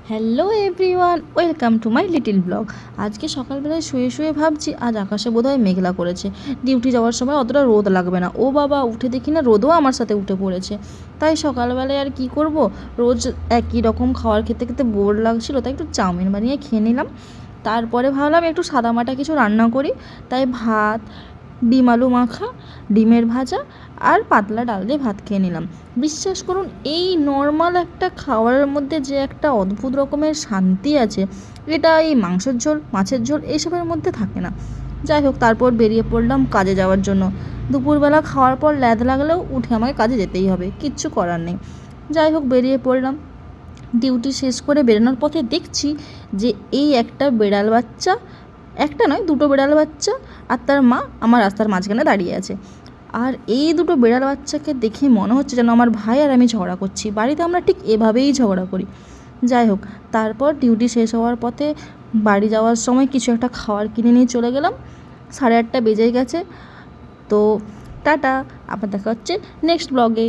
Hello everyone, welcome to my little blog. আজকে সকালবেলায় শুয়ে শুয়ে ভাবছি আজ আকাশে বোধহয় মেঘলা করেছে, ডিউটি যাওয়ার সময় অতটা রোদ লাগবে না। ও বাবা, উঠে দেখি না রোদও আমার সাথে উঠে পড়েছে। তাই সকালবেলায় আর কি করব, রোজ একই রকম খাবার খেতে খেতে বোর লাগছিল, তাই একটু চাউমিন বানিয়ে খেয়ে নিলাম। তারপরে ভাবলাম একটু সাদামাটা কিছু রান্না করি, তাই ভাত, ডিম আলু মাখা, ডিমের ভাজা আর পাতলা ডাল দিয়ে ভাত খেয়ে নিলাম। বিশ্বাস করুন, এই নর্মাল একটা খাবারের মধ্যে যে একটা অদ্ভুত রকমের শান্তি আছে, এটা এই মাংসের ঝোল, মাছের ঝোল এইসবের মধ্যে থাকে না। যাই হোক, তারপর বেরিয়ে পড়লাম কাজে যাওয়ার জন্য। দুপুরবেলা খাওয়ার পর ল্যাদ লাগলেও উঠে আমাকে কাজে যেতেই হবে, কিচ্ছু করার নেই। যাই হোক, বেরিয়ে পড়লাম। ডিউটি শেষ করে বেরোনোর পথে দেখছি যে এই একটা বেড়াল বাচ্চা, একটা নয় দুটো বেড়াল বাচ্চা আর তার মা আমার রাস্তার মাঝখানে দাঁড়িয়ে আছে। আর এই দুটো বেড়াল বাচ্চাকে দেখে মনে হচ্ছে যেন আমার ভাই আর আমি ঝগড়া করছি। বাড়িতে আমরা ঠিক এভাবেই ঝগড়া করি। যাই হোক, তারপর ডিউটি শেষ হওয়ার পথে বাড়ি যাওয়ার সময় কিছু একটা খাবার কিনে নিয়ে চলে গেলাম। 8:30 বেজে গেছে। তো টাটা, আবার দেখা হচ্ছে নেক্সট ব্লগে।